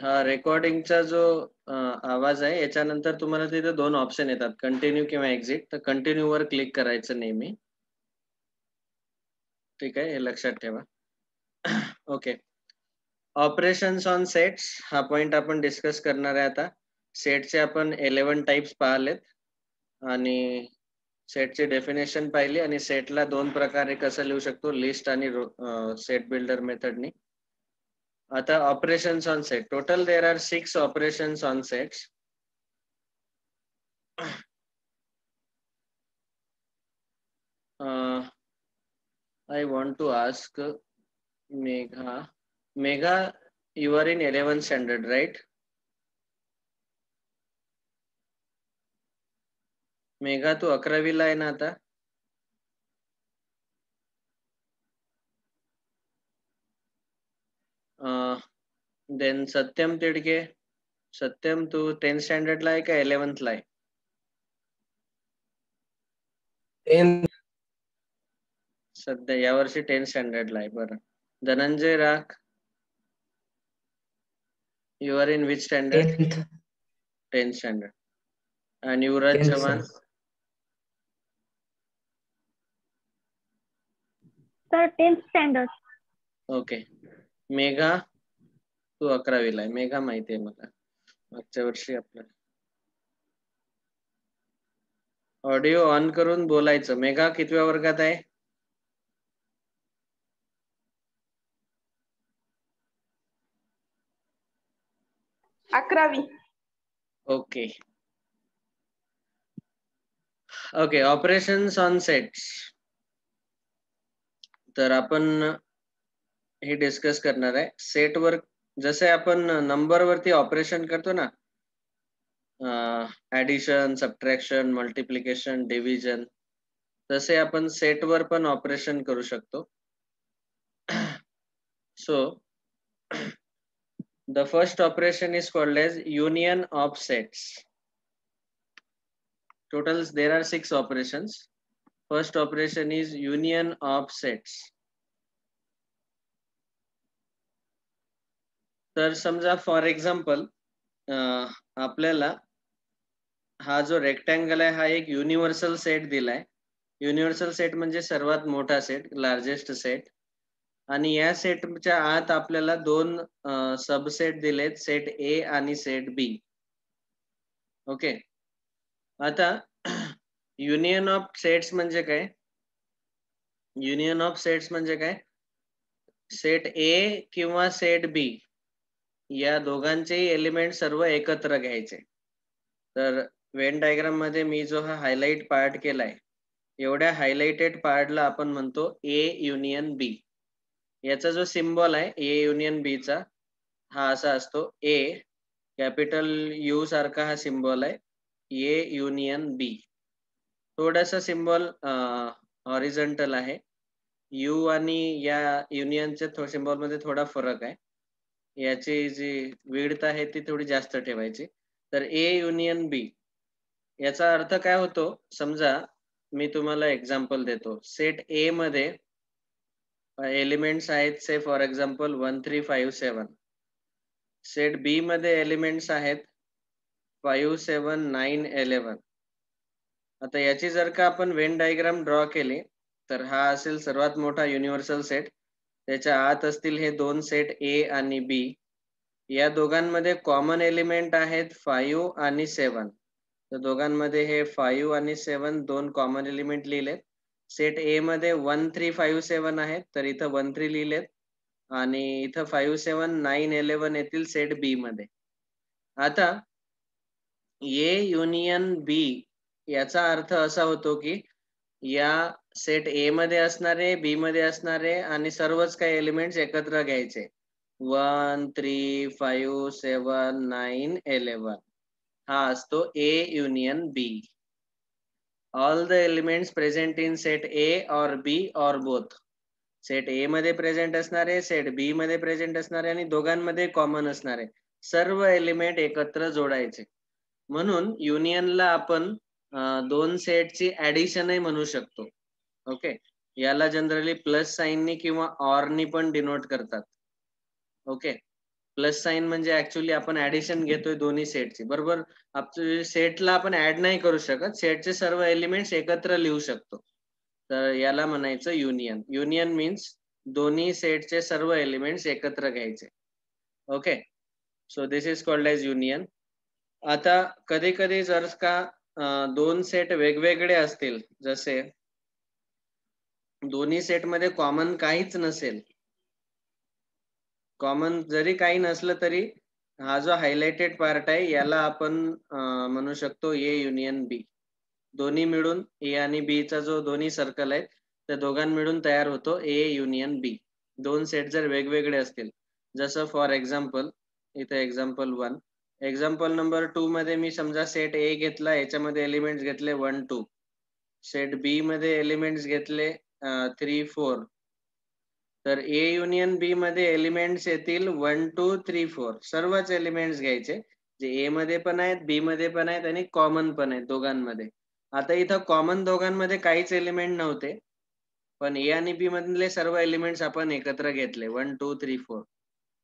हा रेकॉर्डिंगचा जो आवाज आहे याच्यानंतर तुम्हाला तिथे दोन ऑप्शन येतात, कंटिन्यू किंवा एक्झिट. तर कंटिन्यू वर क्लिक करायचं नेहमी. ठीक आहे, हे लक्षात ठेवा. ओके. ऑपरेशन्स ऑन सेट्स हा पॉइंट आपण डिस्कस करणार आहे आता. सेटचे आपण 11 टाइप्स पाहिलेत आणि सेटची डेफिनेशन पाहिली आणि सेटला दोन प्रकारे कसं लिहू शकतो, लिस्ट आणि सेट बिल्डर मेथडनी. आता operations on set, total there are 6 operations on sets. I want to ask Megha. Megha, you are in 11th standard, right? Megha तू 11वीला आहे ना आता? देन सत्यम तिडके. सत्यम तू 10th स्टँडर्डला आहे का 11th ला आहे? सध्या यावर्षी 10th स्टँडर्डला आहे. बरं. Dhananjay Rakh, you are in which standard? 10th standard. आणि Yuvraj Chavan? Sir 10th standard. Okay. Megha तू 11वीला आहे. मेघा माहिती आहे मला, मागच्या वर्षी आपलं. ऑडिओ ऑन करून बोलायचं. मेघा कितव्या वर्गात आहे? अकरावी. Okay. Okay, operations on sets. तर आपण हे डिस्कस करणार आहे. सेटवर जसे आपण नंबर वरती ऑपरेशन करतो ना, ऍडिशन, सबट्रॅक्शन, मल्टिप्लिकेशन, डिव्हिजन, तसे आपण सेटवर पण ऑपरेशन करू शकतो. So the first operation is called as union of sets. Total there are 6 operations. First operation is union of sets. तर समजा फॉर एक्झाम्पल आपल्याला हा जो रेक्टँगल आहे हा एक युनिव्हर्सल सेट दिलाय. युनिव्हर्सल सेट म्हणजे सर्वात मोठा सेट, लार्जेस्ट सेट. आणि या सेटच्या आत आपल्याला दोन सबसेट दिलेत, सेट ए आणि सेट बी. ओके. आता युनियन ऑफ सेट्स म्हणजे काय? युनियन ऑफ सेट्स म्हणजे काय? सेट ए किंवा सेट बी या दोघांचेही एलिमेंट सर्व एकत्र घ्यायचे. तर वेन डायग्राम मध्ये मी जो हा हायलाइट पार्ट केलाय, एवढ्या हायलाइटेड पार्टला आपण म्हणतो ए युनियन बी. याचा जो सिम्बॉल आहे ए युनियन बी चा, हा असा असतो. ए कॅपिटल यू सारखा हा सिम्बॉल आहे, ए युनियन बी. थोडासा सिम्बॉल हॉरिझॉन्टल आहे. यू आणि या युनियनच्या सिम्बॉल मध्ये थोडा फरक आहे. याची जी विड्थ आहे ती थोडी जास्त ठेवायची. तर ए युनियन बी याचा अर्थ काय होतो? समजा मी तुम्हाला एक्झाम्पल देतो. सेट ए मध्ये एलिमेंट्स आहेत से फॉर एक्झाम्पल 1 3 5 7. सेट बी मध्ये एलिमेंट्स आहेत 5 7 9 11. आता याची जर का आपण वेन डायग्राम ड्रॉ केली तर हा असेल सर्वात मोठा युनिव्हर्सल सेट. त्याच्या आत असतील हे दोन सेट ए आणि बी. या दोघांमध्ये कॉमन एलिमेंट आहेत 5 आणि 7. तर दोघांमध्ये हे 5 आणि 7 दोन कॉमन एलिमेंट लिहिलेत. सेट ए मध्ये 1 3 5 7 आहेत, तर इथं 1 3 लिहिलेत. आणि इथं 5 7 9 11 येतील सेट बी मध्ये. आता ए युनियन बी याचा अर्थ असा होतो की या सेट ए मध्ये असणारे, बी मध्ये असणारे आणि सर्वच काही एलिमेंट्स एकत्र घ्यायचे. 1 3 5 7 9 11 हा असतो A union B. All the elements present in set A और बी और बोथ. सेट ए मध्ये प्रेझेंट असणारे, सेट बी मध्ये प्रेझेंट असणारे आणि दोघांमध्ये कॉमन असणारे सर्व एलिमेंट एकत्र जोडायचे. म्हणून युनियनला आपण दोन सेटची ऍडिशनही म्हणू शकतो. ओके. याला जनरली प्लस साइननी किंवा ऑरनी पण डिनोट करतात. ओके. प्लस साइन म्हणजे ऍक्च्युली आपण ऍडिशन घेतोय दोन्ही सेटची, बरोबर. सेटला आपण ऍड नाही करू शकत, सेटचे सर्व एलिमेंट्स एकत्र लिहू शकतो. तर याला म्हणायचं युनियन. युनियन मीन्स दोन्ही सेटचे सर्व एलिमेंट्स एकत्र घ्यायचे. Okay, so this is called as union. आता कधी कधी जर का दोन सेट वेगवेगळे असतील, जसे दोन्ही सेट मध्ये कॉमन काहीच नसेल, कॉमन जरी काही नसलं तरी हा जो हायलाइटेड पार्ट आहे याला आपण म्हणू शकतो ए युनियन बी. दोन्ही मिळून ए आणि बी चा जो दोन्ही सर्कल आहेत त्या दोघां मिळून तयार होतो ए युनियन बी. दोन सेट जर वेगवेगळे असतील, जसं फॉर एक्झाम्पल इथे एक्झाम्पल 1, एक्झाम्पल नंबर 2 मध्ये मी समजा सेट ए घेतला, याच्यामध्ये एलिमेंट्स घेतले 1 2, सेट बी मध्ये एलिमेंट्स घेतले 3 4, तर ए युनियन बी मध्ये एलिमेंट्स येतील 1 2 3 4. सर्वच एलिमेंट्स घ्यायचे जे ए मध्ये पण आहेत, बी मध्ये पण आहेत आणि कॉमन पण आहेत दोघांमध्ये. आता इथं कॉमन दोघांमध्ये काहीच एलिमेंट नव्हते, पण ए आणि बी मधले सर्व एलिमेंट्स आपण एकत्र घेतले 1 2 3 4.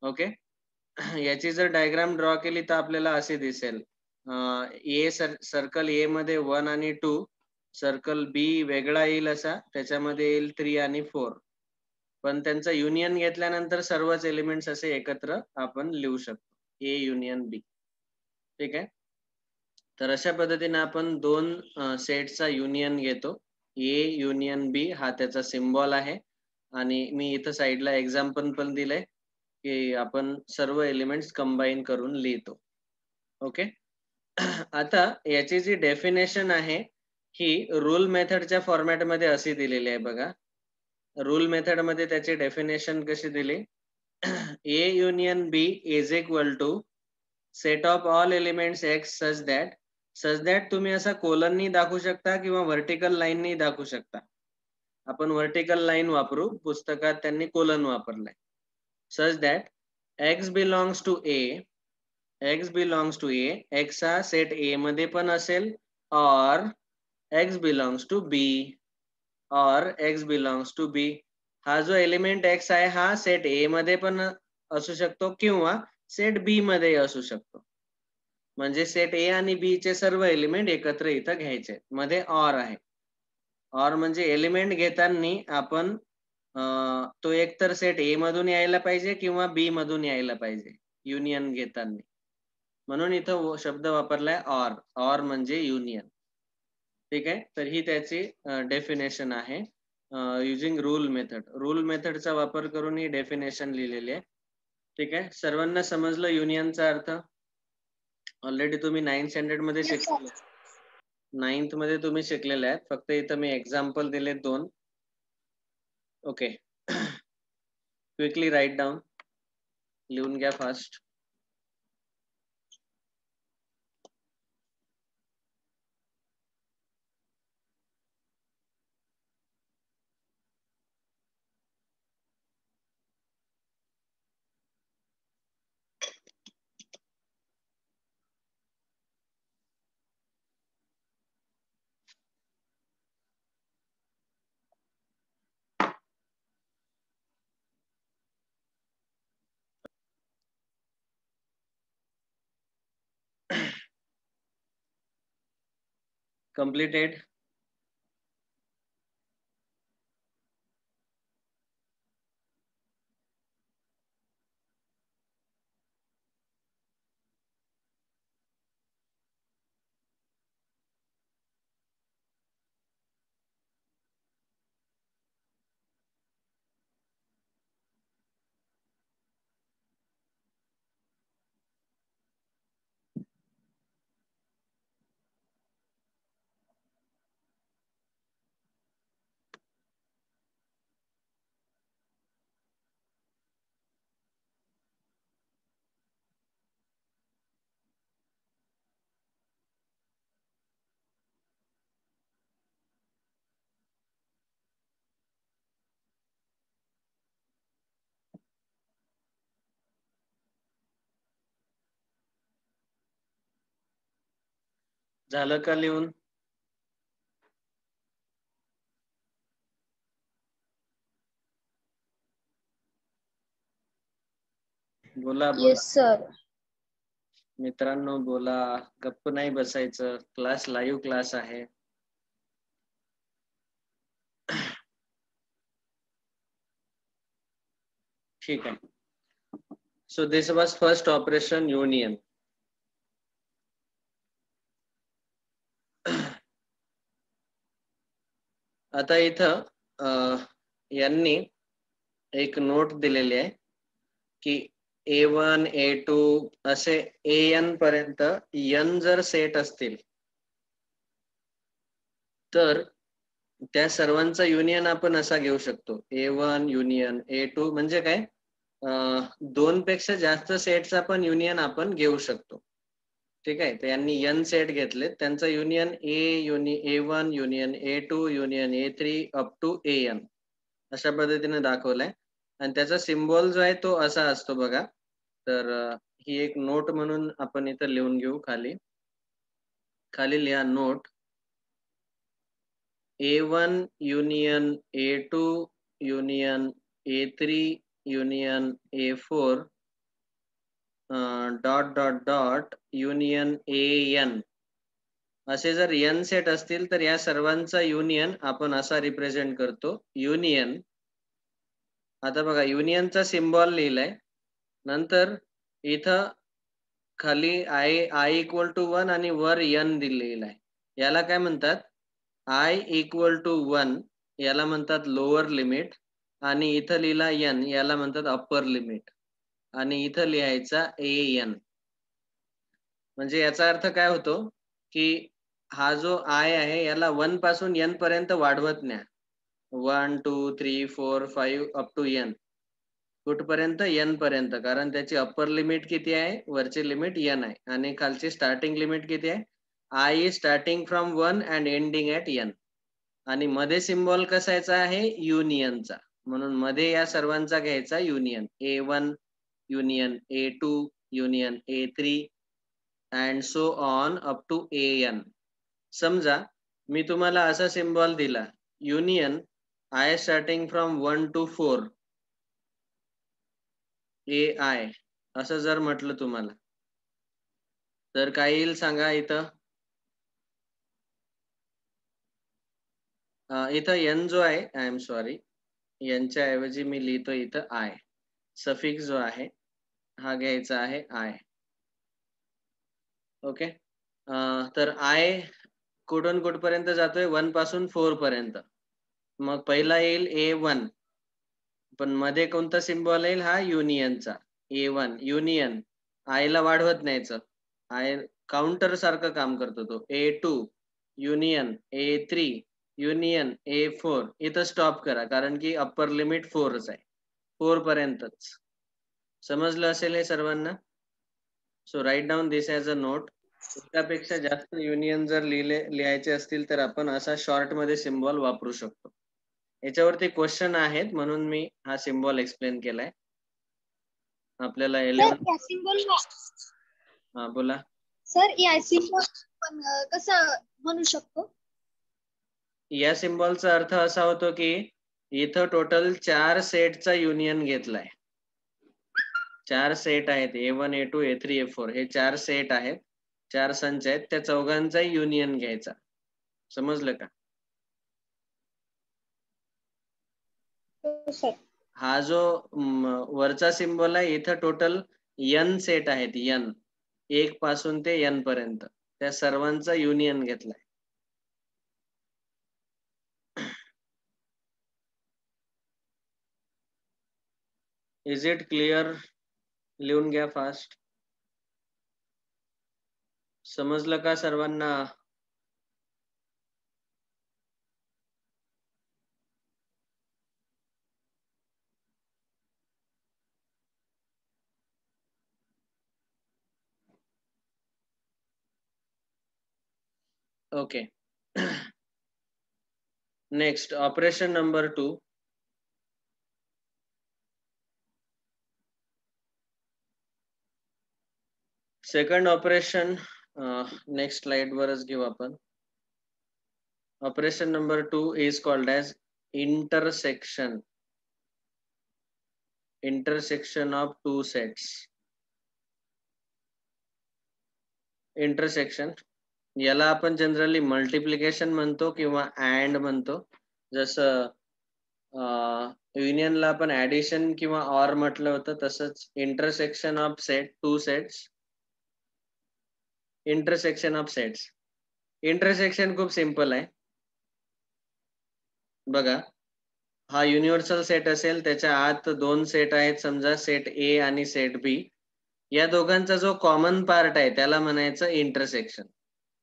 ओके, याची जर डायग्राम ड्रॉ केली तर आपल्याला असे दिसेल. ए सर्कल ए मध्ये 1 आणि 2, सर्कल बी वेगळा येईल असा, त्याच्यामध्ये येईल 3 आणि 4. पण त्यांचं युनियन घेतल्यानंतर सर्वच एलिमेंट्स असे एकत्र आपण लिहू शकतो ए युनियन बी. ठीक आहे, तर अशा पद्धतीने आपण दोन सेटचा युनियन घेतो. ए युनियन बी हा त्याचा सिम्बॉल आहे, आणि मी इथं साईडला एक्झाम्पल पण दिलंय की आपण सर्व एलिमेंट्स कंबाईन करून लिहितो. ओके, आता याची जी डेफिनेशन आहे ही रूल मेथडच्या फॉर्मॅटमध्ये अशी दिलेली आहे बघा. रूल मेथड मध्ये त्याची डेफिनेशन कशी दिली, A union B is equal to set of all elements x such that तुम्ही असा कोलननी दाखवू शकता किंवा व्हर्टिकल लाईननी दाखवू शकता. आपण व्हर्टिकल लाईन वापरू, पुस्तकात त्यांनी कोलन वापरलाय. Such that x belongs to A, X belongs to A, X हा सेट ए मध्ये पण असेल, और एक्स बिलॉंग्स टू बी, और एक्स बिलॉंग्स टू बी. हा जो एलिमेंट एक्स आहे हा सेट ए मध्ये पण असू शकतो किंवा सेट बी मध्ये असू शकतो. म्हणजे सेट ए आणि बी चे सर्व एलिमेंट एकत्र इथं घ्यायचे. मध्ये ऑर आहे. ऑर म्हणजे एलिमेंट घेताना आपण तो एकतर सेट ए मधून यायला पाहिजे किंवा बी मधून यायला पाहिजे युनियन घेताना. म्हणून इथं शब्द वापरलाय ऑर. ऑर म्हणजे युनियन. ठीक आहे, तर ही त्याची डेफिनेशन आहे युजिंग रूल मेथड. रूल मेथडचा वापर करून ही डेफिनेशन लिहिलेली आहे. ठीक आहे, सर्वांना समजलं युनियनचा अर्थ? ऑलरेडी तुम्ही 9th स्टँडर्ड मध्ये शिकले, 9th मध्ये तुम्ही शिकलेले आहेत. फक्त इथं मी एक्झाम्पल दिले 2. ओके, क्विकली राईट डाऊन, लिहून घ्या फास्ट. Completed. झालं का लिहून? बोला बोला. Yes sir. मित्रांनो बोला, गप्प नाही बसायचं. क्लास लाईव्ह क्लास आहे. ठीक आहे. So this was first operation union. आता इथं यांनी एक नोट दिलेली आहे की A1 A2 असे AN पर्यंत n जर सेट असतील तर त्या सर्वांचा युनियन आपण असा घेऊ शकतो. A1 युनियन A2 म्हणजे काय, दोन पेक्षा जास्त सेटचा पण युनियन आपण घेऊ शकतो. ठीक आहे. तर यांनी n सेट घेतले, त्यांचा union A1 union A2 union A3 up to AN अशा पद्धतीने दाखवलाय. आणि त्याचा सिम्बॉल जो आहे तो असा असतो बघा. तर ही एक नोट म्हणून आपण इथं लिहून घेऊ. खाली लिहा note. A1 union A2 union A3 union A4 dot dot dot union AN असे जर n सेट असतील तर या सर्वांचा युनियन आपण असा रिप्रेझेंट करतो. युनियन, आता बघा युनियनचा सिम्बॉल लिहिलाय, नंतर इथं खाली I इक्वल टू 1 आणि वर n दिलेला आहे. याला काय म्हणतात, I इक्वल टू 1 याला म्हणतात लोअर लिमिट, आणि इथं लिहिला n याला म्हणतात अप्पर लिमिट, आणि इथं लिहायचा AN. म्हणजे याचा अर्थ काय होतो की हा जो I आहे याला 1 पासून n पर्यंत वाढवत न्या. 1 2 3 4 5 अप टू n, कुठपर्यंत n पर्यंत, कारण त्याची अप्पर लिमिट किती आहे, वरची लिमिट n आहे, आणि खालची स्टार्टिंग लिमिट किती आहे, I is starting from 1 and ending at n. आणि मध्ये सिम्बॉल कसायचा आहे, युनियनचा, म्हणून मध्ये या सर्वांचा घ्यायचा union. A1 union A2 union A3 and so on up to AN. समजा मी तुम्हाला असा सिम्बॉल दिला, union I starting from 1 to 4 AI असं जर म्हटलं तुम्हाला, तर काय येईल सांगा. इथं इथं n जो आहे, आय एम सॉरी, यांच्या ऐवजी मी लिहितो इथं I. सफिक्स जो आहे हा घ्यायचा आहे I. ओके. तर I कुठून कुठपर्यंत जातोय, 1 पासून 4 पर्यंत. मग पहिला येईल A1, पण मध्ये कोणता सिम्बॉल येईल, हा युनियनचा A1 युनियन. I ला वाढवत न्यायचं, I काउंटर सारखं काम करतो तो. A2 union A3 union A4. इथं स्टॉप करा, कारण की अप्पर लिमिट 4च आहे, 4 पर्यंतच. समजलं असेल हे सर्वांना. So write down this as a note. एकापेक्षा जास्त युनियन जर लिहायचे असतील तर आपण असा शॉर्ट मध्ये सिम्बॉल वापरू शकतो. याच्यावरती क्वेश्चन आहेत म्हणून मी हा सिम्बॉल एक्सप्लेन केलाय. आपल्याला 11 हा बोला सर या सिम्बॉल पण कसं म्हणू शकतो. या सिम्बॉलचा अर्थ असा होतो की इथं टोटल 4 सेटचा युनियन घेतलाय. 4 सेट आहेत, A1 A2 A3 A4 हे 4 सेट आहेत, 4 संच आहेत, त्या चौघांचा युनियन घ्यायचा. समजलं का. सर हा जो वरचा सिम्बॉल आहे, इथं टोटल n सेट आहेत, n 1 पासून ते n पर्यंत, त्या सर्वांचा युनियन घेतलाय. Is it clear. लिहून घ्या फास्ट. समजलं का सर्वांना. Okay. Next operation number 2. Second operation next slide वरच घेऊ आपण. Operation number 2 is called as intersection. Intersection of two sets. Intersection याला आपण जनरली मल्टिप्लिकेशन म्हणतो किंवा अँड म्हणतो. जसं युनियनला आपण ऍडिशन किंवा ऑर म्हटलं होतं, तसंच intersection of set two sets. Intersection of sets. Intersection खूप सिंपल आहे. बघा, हा युनिव्हर्सल सेट असेल, त्याच्या आत दोन सेट आहेत, समजा सेट ए आणि सेट बी. या दोघांचा जो कॉमन पार्ट आहे त्याला म्हणायचं इंटरसेक्शन,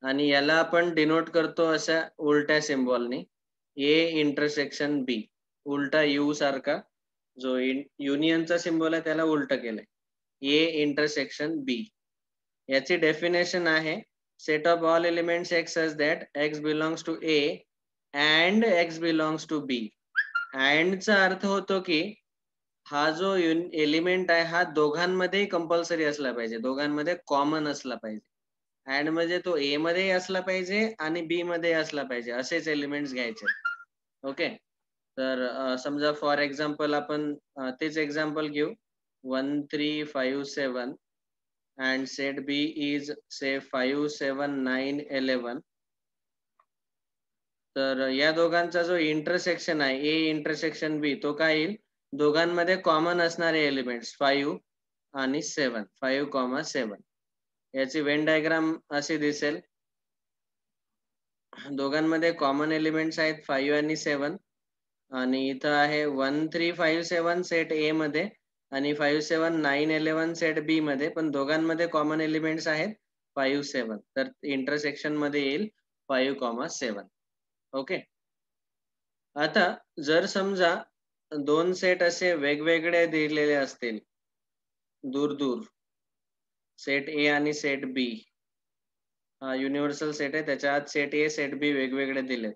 आणि याला आपण डिनोट करतो अशा उलट्या सिम्बॉलने, ए इंटरसेक्शन बी. उलटा यू सारखा जो युनियनचा सिम्बॉल आहे त्याला उलट केलंय, ए इंटरसेक्शन बी. याची डेफिनेशन आहे, set of all elements x such that x belongs to A and x belongs to B. अँडचा अर्थ होतो की हा जो एलिमेंट आहे हा दोघांमध्ये कंपल्सरी असला पाहिजे, दोघांमध्ये कॉमन असला पाहिजे. अँड म्हणजे तो ए मध्ये असला पाहिजे आणि बी मध्ये असला पाहिजे, असेच एलिमेंट्स घ्यायचे. ओके, तर समजा फॉर एक्झाम्पल आपण तेच एक्झाम्पल घेऊ, 1 3 5 7 and set B is say 5 7 9 11. तर या दोघांचा जो इंटरसेक्शन आहे ए इंटरसेक्शन बी, तो काय येईल, दोघांमध्ये कॉमन असणारे एलिमेंट्स 5 आणि 7, 5,7. याची वेन डायग्राम अशी दिसेल, दोघांमध्ये कॉमन एलिमेंट्स आहेत 5 आणि 7, आणि इथं आहे 1 3 5 7 सेट ए मध्ये आणि 5 7 9 11 सेट बी मध्ये, पण दोघांमध्ये कॉमन एलिमेंट्स आहेत 5 7. तर इंटरसेक्शन मध्ये येईल 5,7. ओके, आता जर समजा दोन सेट असे वेगवेगळे दिलेले असतील, दूर दूर, सेट ए आणि सेट बी, हा युनिव्हर्सल सेट आहे, त्याच्या आत सेट ए सेट बी वेगवेगळे दिले.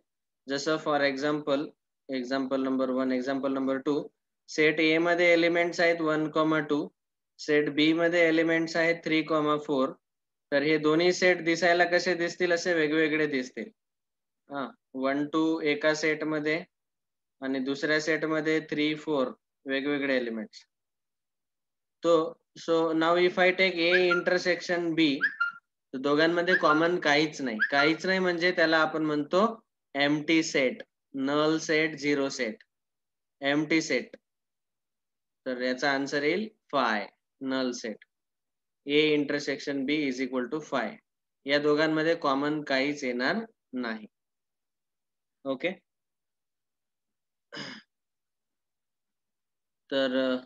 जसं for example, example number 1, example number 2, set A मध्ये एलिमेंट्स आहेत 1,2, सेट बी मध्ये एलिमेंट्स आहेत 3,4. तर हे दोन्ही सेट दिसायला कसे दिसतील, असे वेगवेगळे दिसतील. 1 2 एका सेट मध्ये आणि दुसऱ्या सेट मध्ये 3 4 वेगवेगळे elements. So now if I take A intersection B, दोघांमध्ये कॉमन काहीच नाही म्हणजे त्याला आपण म्हणतो empty set, null set, zero set, empty set. तर याचा आन्सर येईल 5, null set. A intersection B is equal to 5. या दोघांमध्ये कॉमन काहीच येणार नाही. ओके, तर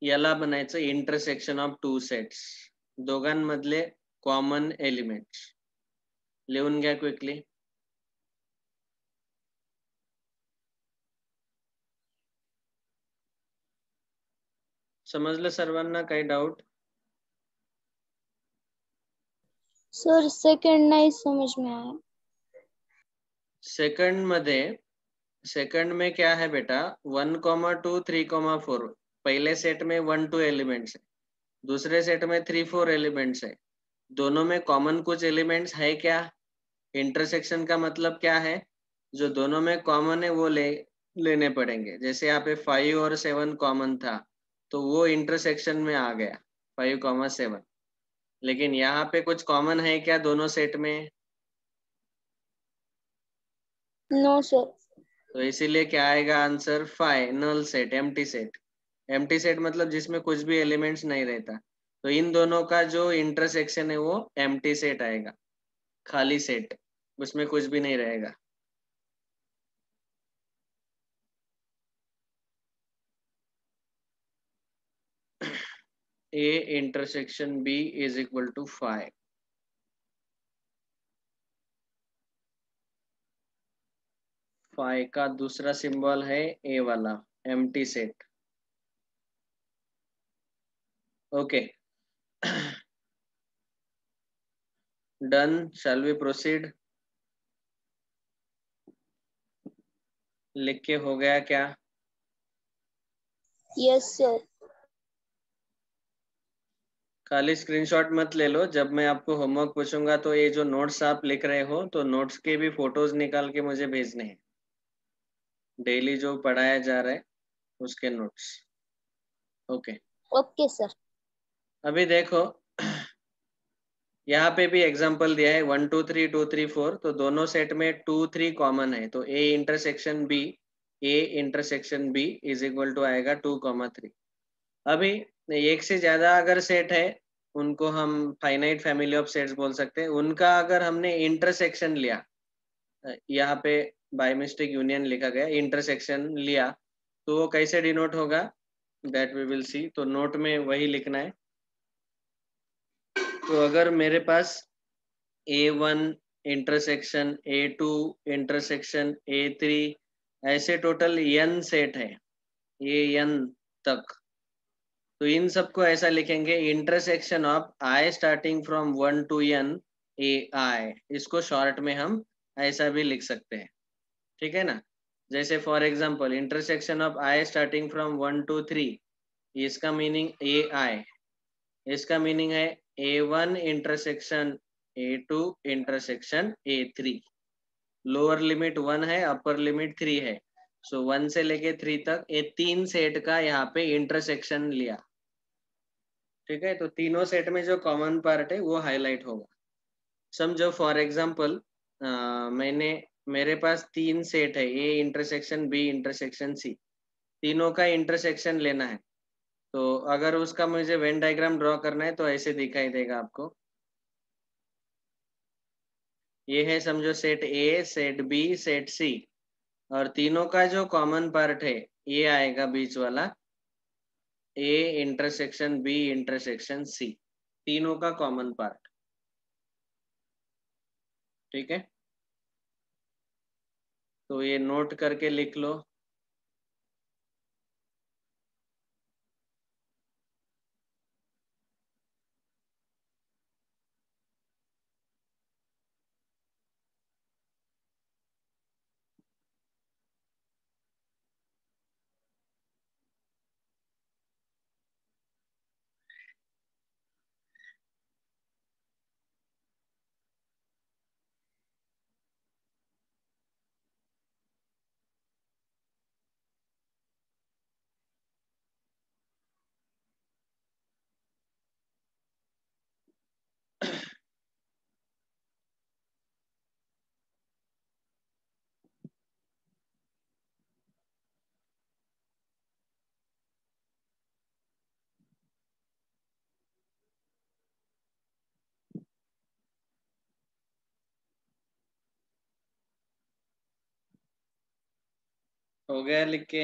याला बनायचं इंटरसेक्शन ऑफ टू सेट्स, दोघांमधले कॉमन एलिमेंट्स. लिहून घ्या क्विकली. समजलं सर्वांना? काही डाउट? सर सेकंड नहीं समझ में आया. सेकंड में क्या है बेटा, 1 2 3 4. पहले सेट में 1 2 एलिमेंट्स है, दूसरे सेट में 3 4 एलिमेंट्स है. दोनों में कॉमन कुछ एलिमेंट्स है क्या? इंटरसेक्शन का मतलब क्या है, जो दोनों में कॉमन है वो लेने पड़ेंगे. जैसे यहाँ पे 5 और 7 कॉमन था, तो वो इंटरसेक्शन में आ गया 5, 7. लेकिन यहाँ पे कुछ कॉमन है क्या दोनों सेट में? No sir. तो इसीलिए क्या आएगा answer, 5, null set, empty set. Empty set मतलब जिसमें कुछ भी एलिमेंट्स नहीं रहता. तो इन दोनों का जो इंटरसेक्शन है वो एम्प्टी सेट आएगा, खाली सेट, उसमें कुछ भी नहीं रहेगा. A intersection B is equal to 5. का दूसरा सिंबल है ए वाला, empty set. Okay, done. Shall we proceed? लिख के हो गया क्या? Yes sir. खाली स्क्रीनशॉट मत ले लो. जब मैं आपको होमवर्क पूछूंगा तो ये जो नोट्स आप लिख रहे हो, तो नोट्स के भी फोटोज निकाल के मुझे भेजने हैं. डेली जो पढ़ाया जा रहा है उसके नोट्स। Okay okay sir. अभी देखो यहाँ पे भी एग्जांपल दिया है 1 2 3 2 3 4, तो दोनों सेट में 2 3 कॉमन है, तो A intersection B is equal to आएगा 2, 3। अभी एक से ज्यादा अगर सेट है उनको हम फाइनाइट फैमिली ऑफ सेट्स बोल सकते हैं। उनका अगर हमने इंटरसेक्शन लिया, यहाँ पे बाय मिस्टेक यूनियन लिखा गया, इंटरसेक्शन लिया, तो वो कैसे डिनोट होगा दैट वी विल सी। तो नोट में वही लिखना है। तो अगर मेरे pass A1 intersection A2 intersection A3 ऐसे टोटल n सेट है, an तक, तो इन सबको ऐसा लिखेंगे intersection of I starting from 1 to n AI। इसको शॉर्ट में हम ऐसा भी लिख सकते हैं, ठीक है ना। जैसे for example intersection of I starting from 1 to 3, इसका मीनिंग AI, इसका मीनिंग है A1 intersection A2 intersection A3। Lower limit 1 है, अपर लिमिट 3 है, सो 1 से लेके 3 तक ये तीन सेट का यहाँ पे इंटरसेक्शन लिया, ठीक है। तो तीनों सेट में जो कॉमन पार्ट है वो हाईलाइट होगा। समझो फॉर एग्जांपल मैंने मेरे पास तीन सेट है, A intersection B intersection C, तीनों का इंटरसेक्शन लेना है। तो अगर उसका मुझे वेन डायग्राम ड्रॉ करना है तो ऐसे दिखाई देगा आपको। ये है समझो set A, set B, set C, और तीनों का जो कॉमन पार्ट है ये आएगा बीच वाला, A intersection B intersection C, तीनों का कॉमन पार्ट, ठीक है। तो ये नोट करके लिख लो। हो गया लिख के?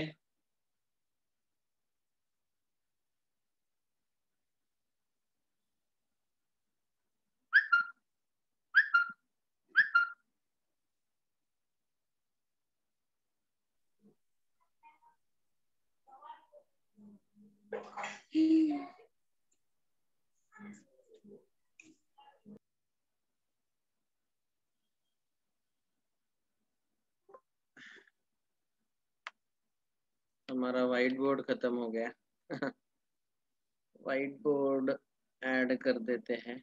हमारा व्हाइट बोर्ड खत्म हो गया व्हाइट बोर्ड ऐड कर देते हैं।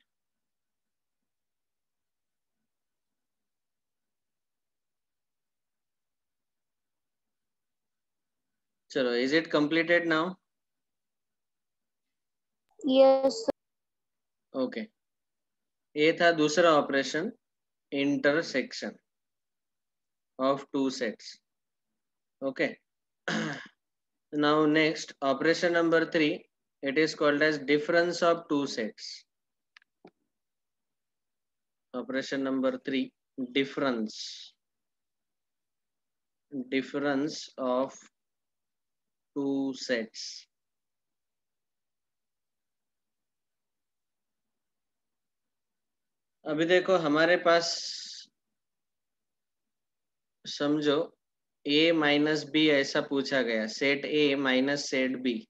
चलो, is it completed now? Yes. Okay, ये था दूसरा operation, intersection of two sets. Okay now next operation number 3, it is called as difference of two sets. Operation number 3, difference of two sets. अभी देखो हमारे पास समझो a minus बी ऐसा पूछा गया, set a minus set बी।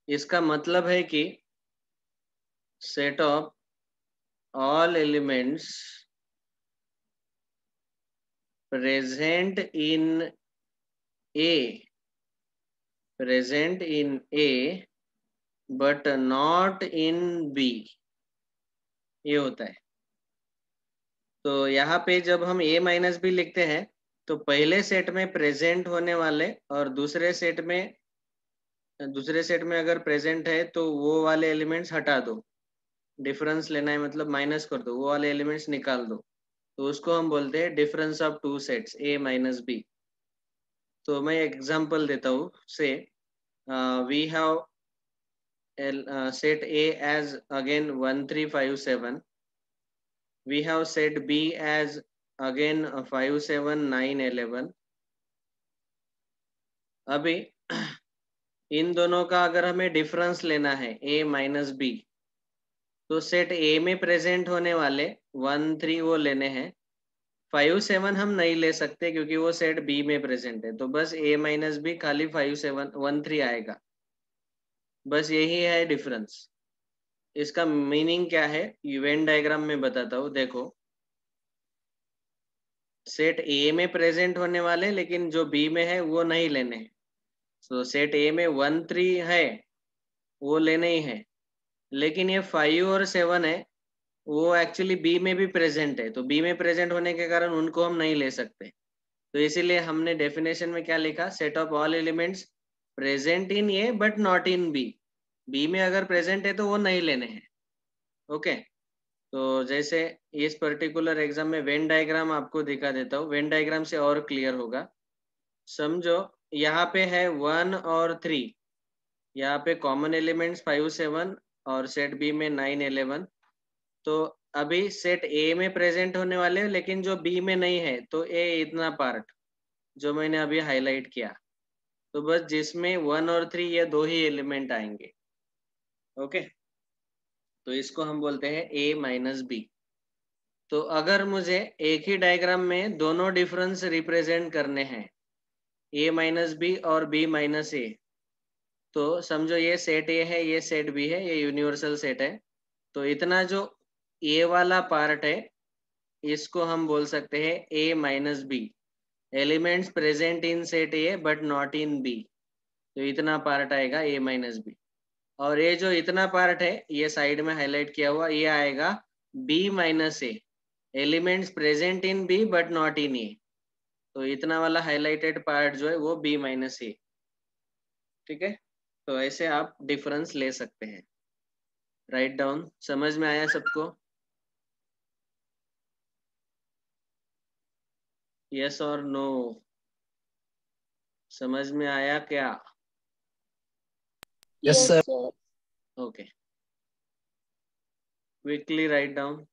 इसका मतलब है कि set of all elements present in A but not in B, ये होता है। तो यहाँ पे जब हम a माइनस बी लिखते हैं तो पहले सेट में प्रेजेंट होने वाले और दूसरे सेट में अगर प्रेजेंट है तो वो वाले एलिमेंट्स हटा दो, डिफरेंस लेना है मतलब माइनस कर दो, वो वाले एलिमेंट्स निकाल दो, तो उसको हम बोलते हैं difference of two sets A minus B. तो मैं एग्जांपल देता हूँ say we have set A as again 1 3 5 7, we have set B as again 5 7 9 11। अभी इन दोनों का अगर हमें डिफरेंस लेना है A माइनस बी, तो सेट ए में प्रेजेंट होने वाले 1 3 वो लेने हैं, 5 7 हम नहीं ले सकते क्योंकि वो सेट बी में प्रेजेंट है, तो बस ए माइनस बी खाली 5 7 1 3 आएगा, बस यही है डिफरेंस। इसका मीनिंग क्या है वेन डायग्राम में बताता हूँ। देखो सेट ए में प्रेजेंट होने वाले लेकिन जो बी में है वो नहीं लेने हैं, तो सेट ए में 1 3 है वो लेने ही है, लेकिन ये 5 और 7 है वो एक्चुअली बी में भी प्रेजेंट है, तो बी में प्रेजेंट होने के कारण उनको हम नहीं ले सकते, तो इसीलिए हमने डेफिनेशन में क्या लिखा, set of all elements present in A but not in B, B में अगर प्रेजेंट है तो वो नहीं लेने हैं। ओके, तो जैसे इस पर्टिकुलर एग्जाम में वेन डायग्राम आपको दिखा देता हूँ, वेन डायग्राम से और क्लियर होगा। समझो यहाँ पे है 1 और 3, यहाँ पे कॉमन एलिमेंट्स 5 7 और सेट बी में 9 11, तो अभी सेट ए में प्रेजेंट होने वाले लेकिन जो बी में नहीं है, तो ए इतना पार्ट जो मैंने अभी हाईलाइट किया, तो बस जिसमें 1 और 3 ये दो ही एलिमेंट आएंगे। ओके, तो इसको हम बोलते हैं ए माइनस बी। तो अगर मुझे एक ही डायग्राम में दोनों डिफरेंस रिप्रेजेंट करने हैं, ए माइनस बी और बी माइनस ए, तो समझो ये सेट ए है ये सेट बी है, ये यूनिवर्सल सेट है, तो इतना जो ए वाला पार्ट है इसको हम बोल सकते हैं A minus B, elements present in set A but not in B, तो इतना पार्ट आएगा ए माइनस बी। और ये जो इतना पार्ट है ये साइड में हाईलाइट किया हुआ ये आएगा B minus A, elements present in B but not in A, तो इतना वाला हाईलाइटेड पार्ट जो है वो बी माइनस ए। ठीक है, तो ऐसे आप डिफरेंस ले सकते हैं। राइट डाउन, समझ में आया सबको? यस और नो, समझ में आया क्या? Yes Yes, sir. sir. Okay, quickly write down.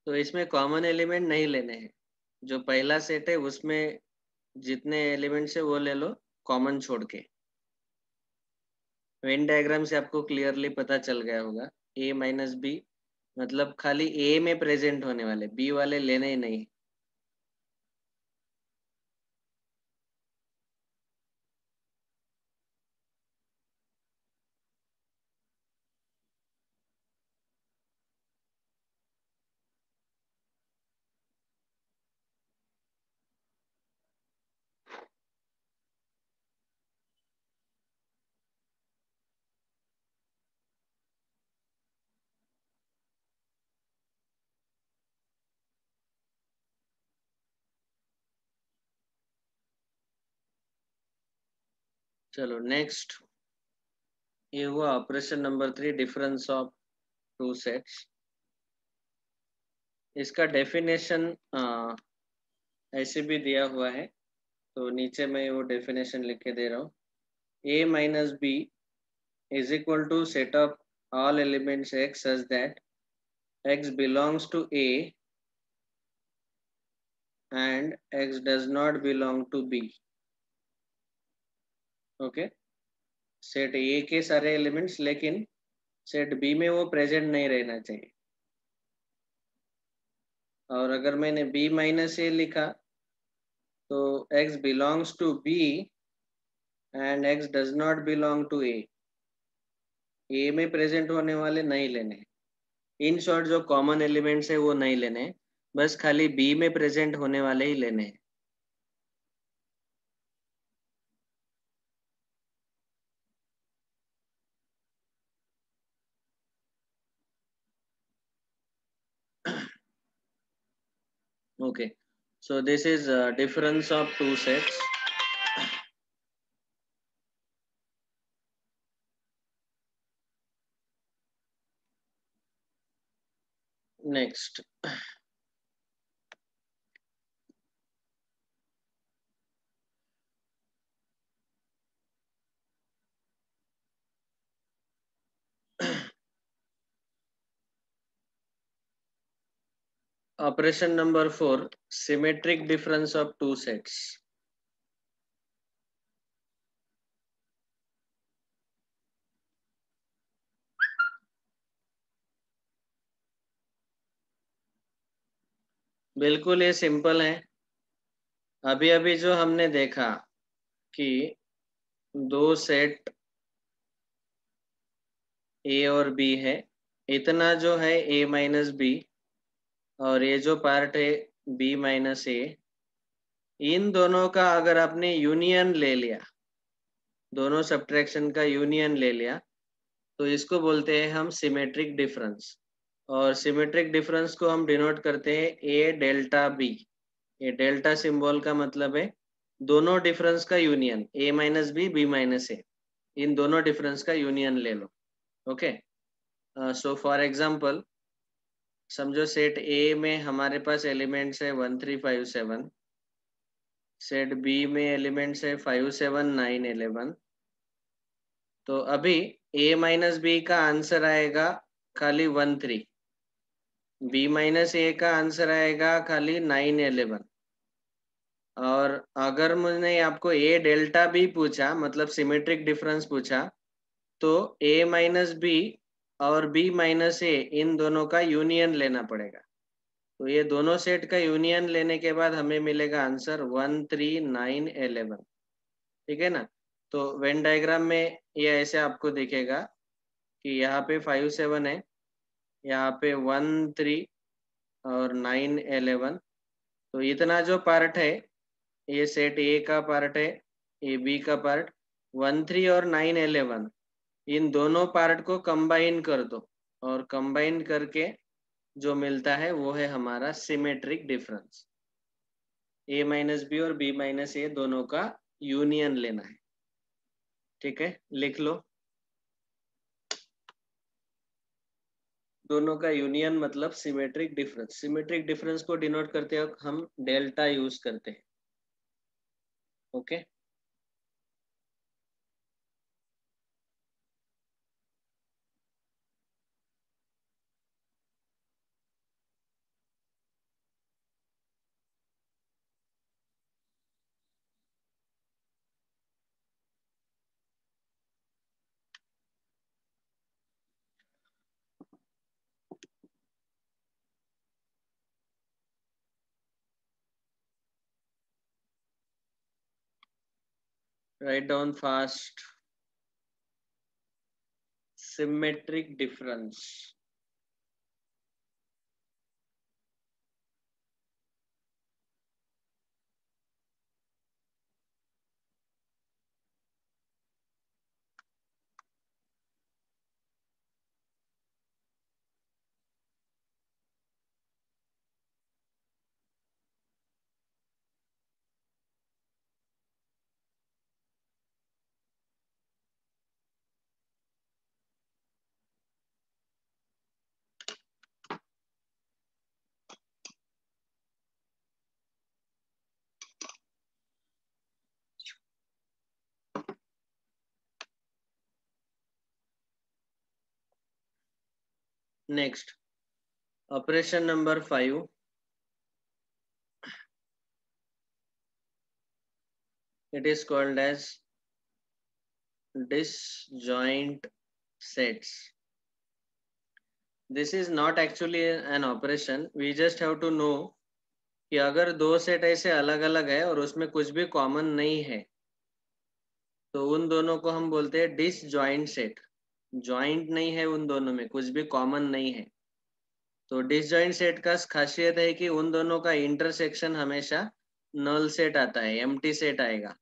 तो इसमें कॉमन एलिमेंट नहीं लेने हैं, जो पहला सेट है उसमें जितने एलिमेंट्स है वो ले लो कॉमन छोड़ के। वेन डायग्राम से आपको क्लियरली पता चल गया होगा, ए माइनस बी मतलब खाली ए में प्रेजेंट होने वाले, बी वाले लेने ही नहीं। चलो नेक्स्ट, ये हुआ operation number 3, difference of two sets. इसका डेफिनेशन ऐसे भी दिया हुआ है, तो नीचे मैं वो डेफिनेशन लिख के दे रहा हूँ। A minus B is equal to set of all elements x such that x belongs to A and x does not belong to B। Okay, set A के सारे एलिमेंट्स लेकिन सेट बी में वो प्रेजेंट नहीं रहना चाहिए। और अगर मैंने b माइनस ए लिखा तो x belongs to b and x does not belong to A में प्रेजेंट होने वाले नहीं लेने। इन शॉर्ट जो कॉमन एलिमेंट्स है वो नहीं लेने, बस खाली बी में प्रेजेंट होने वाले ही लेने हैं। Okay, so this is a difference of two sets. Next, operation number 4, symmetric difference of two sets. बिल्कुल ये सिंपल है। अभी अभी जो हमने देखा कि दो सेट ए और बी है, इतना जो है ए माइनस बी और ये जो पार्ट है बी माइनस ए, इन दोनों का अगर आपने यूनियन ले लिया, दोनों सब्ट्रैक्शन का यूनियन ले लिया, तो इसको बोलते हैं हम सिमेट्रिक डिफरेंस। और सिमेट्रिक डिफरेंस को हम डिनोट करते हैं ए डेल्टा बी। ये डेल्टा सिंबल का मतलब है दोनों डिफरेंस का union, A minus B, B minus A, इन दोनों डिफरेंस का यूनियन ले लो। ओके, सो फॉर एग्जांपल समझो सेट ए में हमारे पास एलिमेंट्स है 1 3 5 7, सेट बी में एलिमेंट्स है 5 7 9 11। तो अभी ए माइनस बी का आंसर आएगा खाली 1 3, बी माइनस ए का आंसर आएगा खाली 9 11। और अगर मैंने आपको ए डेल्टा बी पूछा, मतलब सिमेट्रिक डिफरेंस पूछा, तो ए माइनस बी और बी माइनस ए इन दोनों का यूनियन लेना पड़ेगा। तो ये दोनों सेट का यूनियन लेने के बाद हमें मिलेगा आंसर 1 3 9 11। ठीक है ना? तो वेन डायग्राम में ये ऐसे आपको दिखेगा कि यहाँ पे 5 7 है, यहाँ पे 1 3 और 9 11। तो इतना जो पार्ट है ये सेट ए का पार्ट है, ए बी का पार्ट, 1 3 और 9 11, इन दोनों पार्ट को कंबाइन कर दो और कंबाइन करके जो मिलता है वो है हमारा सिमेट्रिक डिफरेंस। ए माइनस बी और बी माइनस ए दोनों का यूनियन लेना है। ठीक है, लिख लो। दोनों का यूनियन मतलब सिमेट्रिक डिफरेंस। सिमेट्रिक डिफरेंस को डिनोट करते वक्त हम डेल्टा यूज करते हैं। Okay, write down fast. Symmetric difference, next operation number 5, it is called as disjoint sets. This is not actually an operation, we just have to know कि अगर दो set ऐसे अलग अलग है और उसमें कुछ भी कॉमन नहीं है तो उन दोनों को हम बोलते हैं डिसजॉइंट सेट। जॉइंट नहीं है उन दोनों में, कुछ भी कॉमन नहीं है। तो डिसजॉइंट सेट का खासियत है कि उन दोनों का इंटरसेक्शन हमेशा नल सेट आता है, एम्प्टी सेट आएगा।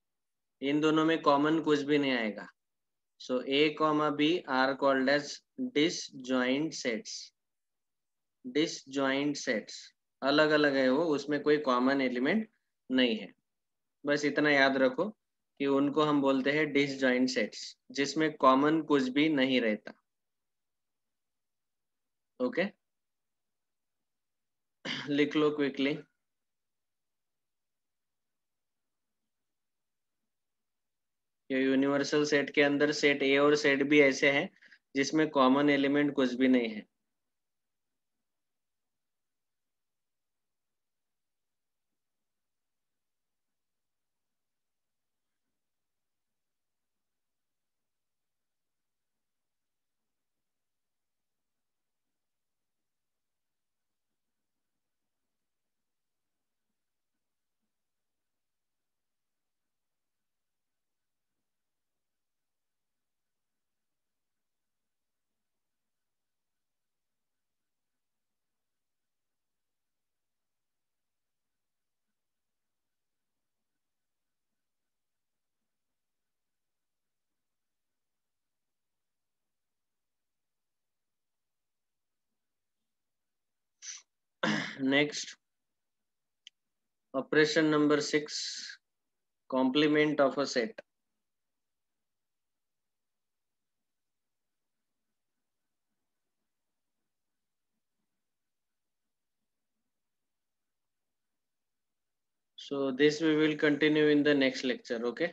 इन दोनों में कॉमन कुछ भी नहीं आएगा। So A comma B are called as disjoint sets. Disjoint sets अलग अलग है वो, उसमें कोई कॉमन एलिमेंट नहीं है। बस इतना याद रखो कि उनको हम बोलते हैं डिसजॉइंट सेट्स, जिसमें कॉमन कुछ भी नहीं रहता। ओके, लिख लो क्विकली। ये यूनिवर्सल सेट के अंदर सेट ए और सेट बी ऐसे हैं जिसमें कॉमन एलिमेंट कुछ भी नहीं है। Next, operation number 6, complement of a set. So this we will continue in the next lecture. Okay,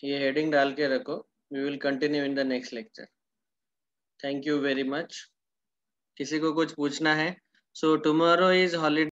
ये हेडिंग डाल के रखो, we will continue in the next lecture. Thank you very much. किसी को कुछ पूछना है? So tomorrow is holiday.